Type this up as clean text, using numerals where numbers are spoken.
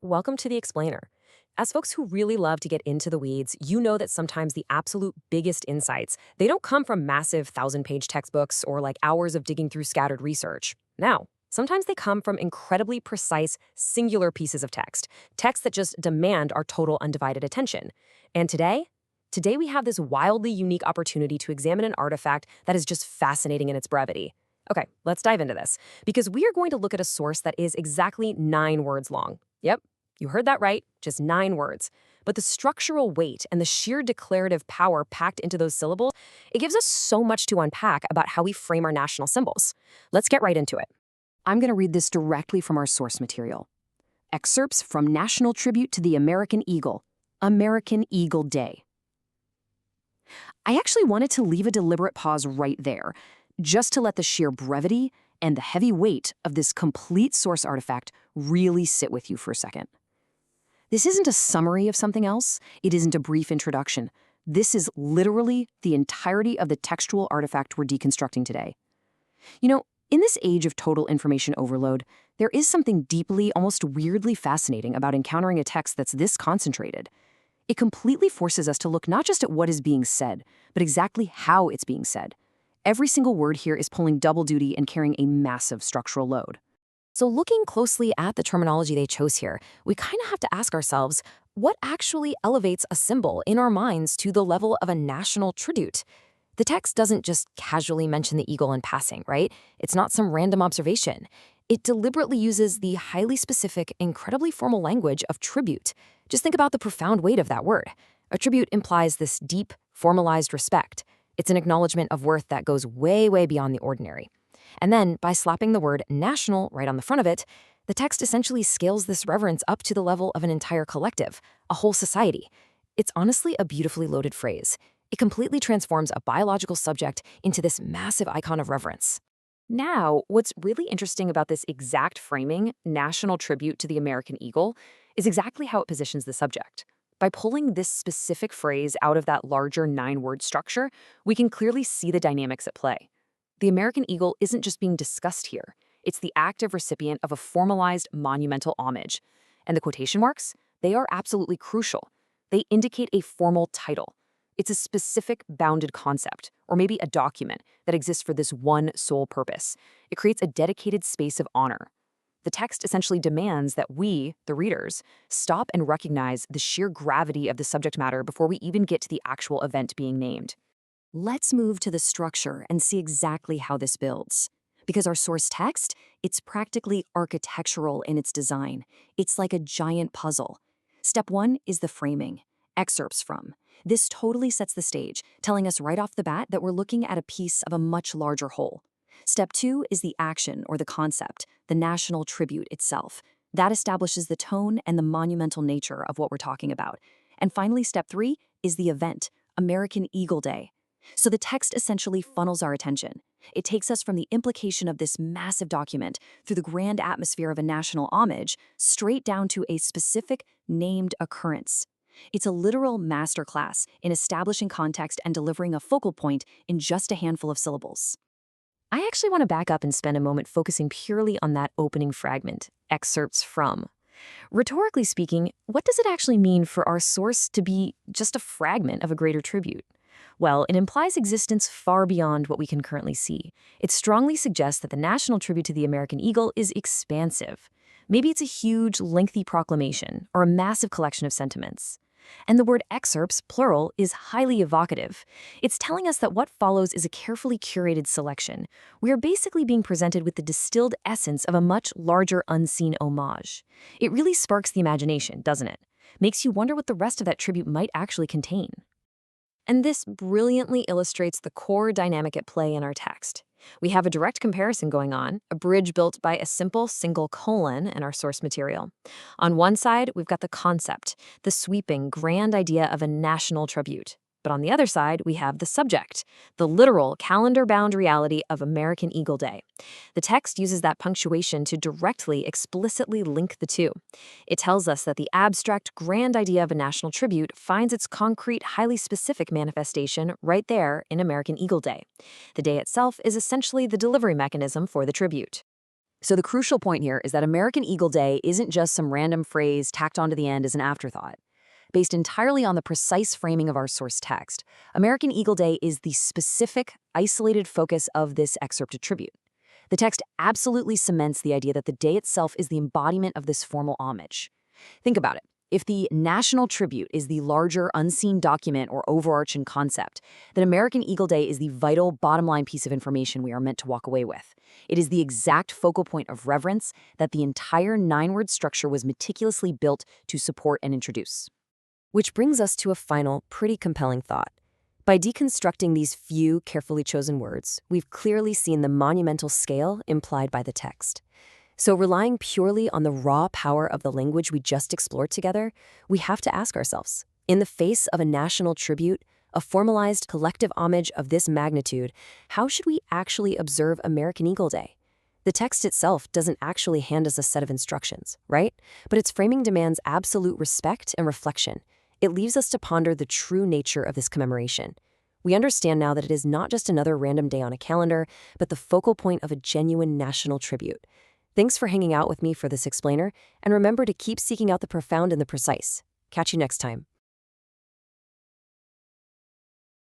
Welcome to the Explainer. As folks who really love to get into the weeds, you know that sometimes the absolute biggest insights, they don't come from massive thousand-page textbooks or like hours of digging through scattered research. No, sometimes they come from incredibly precise, singular pieces of text that just demand our total undivided attention. And today we have this wildly unique opportunity to examine an artifact that is just fascinating in its brevity. Okay, let's dive into this, because we are going to look at a source that is exactly 9 words long. Yep, you heard that right, just 9 words. But the structural weight and the sheer declarative power packed into those syllables, it gives us so much to unpack about how we frame our national symbols. Let's get right into it. I'm going to read this directly from our source material. Excerpts from National Tribute to the American Eagle, American Eagle Day. I actually wanted to leave a deliberate pause right there, just to let the sheer brevity and the heavy weight of this complete source artifact really sit with you for a second. This isn't a summary of something else. It isn't a brief introduction. This is literally the entirety of the textual artifact we're deconstructing today. You know, in this age of total information overload, there is something deeply, almost weirdly fascinating about encountering a text that's this concentrated. It completely forces us to look not just at what is being said, but exactly how it's being said. Every single word here is pulling double duty and carrying a massive structural load. So looking closely at the terminology they chose here, we kind of have to ask ourselves, what actually elevates a symbol in our minds to the level of a national tribute? The text doesn't just casually mention the eagle in passing, right? It's not some random observation. It deliberately uses the highly specific, incredibly formal language of tribute. Just think about the profound weight of that word. A tribute implies this deep, formalized respect. It's an acknowledgement of worth that goes way, way beyond the ordinary. And then, by slapping the word national right on the front of it, the text essentially scales this reverence up to the level of an entire collective, a whole society. It's honestly a beautifully loaded phrase. It completely transforms a biological subject into this massive icon of reverence. Now, what's really interesting about this exact framing, national tribute to the American eagle, is exactly how it positions the subject. By pulling this specific phrase out of that larger 9-word structure, we can clearly see the dynamics at play. The American eagle isn't just being discussed here. It's the active recipient of a formalized monumental homage. And the quotation marks? They are absolutely crucial. They indicate a formal title. It's a specific bounded concept, or maybe a document, that exists for this one sole purpose. It creates a dedicated space of honor. The text essentially demands that we, the readers, stop and recognize the sheer gravity of the subject matter before we even get to the actual event being named. Let's move to the structure and see exactly how this builds. Because our source text, it's practically architectural in its design. It's like a giant puzzle. Step 1 is the framing. Excerpts from. This totally sets the stage, telling us right off the bat that we're looking at a piece of a much larger whole. Step 2 is the action or the concept, the national tribute itself. That establishes the tone and the monumental nature of what we're talking about. And finally, step 3 is the event, American Eagle Day. So the text essentially funnels our attention. It takes us from the implication of this massive document through the grand atmosphere of a national homage straight down to a specific named occurrence. It's a literal masterclass in establishing context and delivering a focal point in just a handful of syllables. I actually want to back up and spend a moment focusing purely on that opening fragment, excerpts from. Rhetorically speaking, what does it actually mean for our source to be just a fragment of a greater tribute? Well, it implies existence far beyond what we can currently see. It strongly suggests that the national tribute to the American eagle is expansive. Maybe it's a huge, lengthy proclamation or a massive collection of sentiments. And the word excerpts, plural, is highly evocative. It's telling us that what follows is a carefully curated selection. We are basically being presented with the distilled essence of a much larger unseen homage. It really sparks the imagination, doesn't it? Makes you wonder what the rest of that tribute might actually contain. And this brilliantly illustrates the core dynamic at play in our text. We have a direct comparison going on, a bridge built by a simple single colon in our source material. On one side, we've got the concept, the sweeping, grand idea of a national tribute. But on the other side, we have the subject, the literal, calendar-bound reality of American Eagle Day. The text uses that punctuation to directly, explicitly link the two. It tells us that the abstract, grand idea of a national tribute finds its concrete, highly specific manifestation right there in American Eagle Day. The day itself is essentially the delivery mechanism for the tribute. So the crucial point here is that American Eagle Day isn't just some random phrase tacked onto the end as an afterthought. Based entirely on the precise framing of our source text, American Eagle Day is the specific, isolated focus of this excerpted tribute. The text absolutely cements the idea that the day itself is the embodiment of this formal homage. Think about it. If the national tribute is the larger, unseen document or overarching concept, then American Eagle Day is the vital, bottom-line piece of information we are meant to walk away with. It is the exact focal point of reverence that the entire 9-word structure was meticulously built to support and introduce. Which brings us to a final, pretty compelling thought. By deconstructing these few carefully chosen words, we've clearly seen the monumental scale implied by the text. So relying purely on the raw power of the language we just explored together, we have to ask ourselves, in the face of a national tribute, a formalized collective homage of this magnitude, how should we actually observe American Eagle Day? The text itself doesn't actually hand us a set of instructions, right? But its framing demands absolute respect and reflection. It leaves us to ponder the true nature of this commemoration. We understand now that it is not just another random day on a calendar, but the focal point of a genuine national tribute. Thanks for hanging out with me for this explainer, and remember to keep seeking out the profound and the precise. Catch you next time.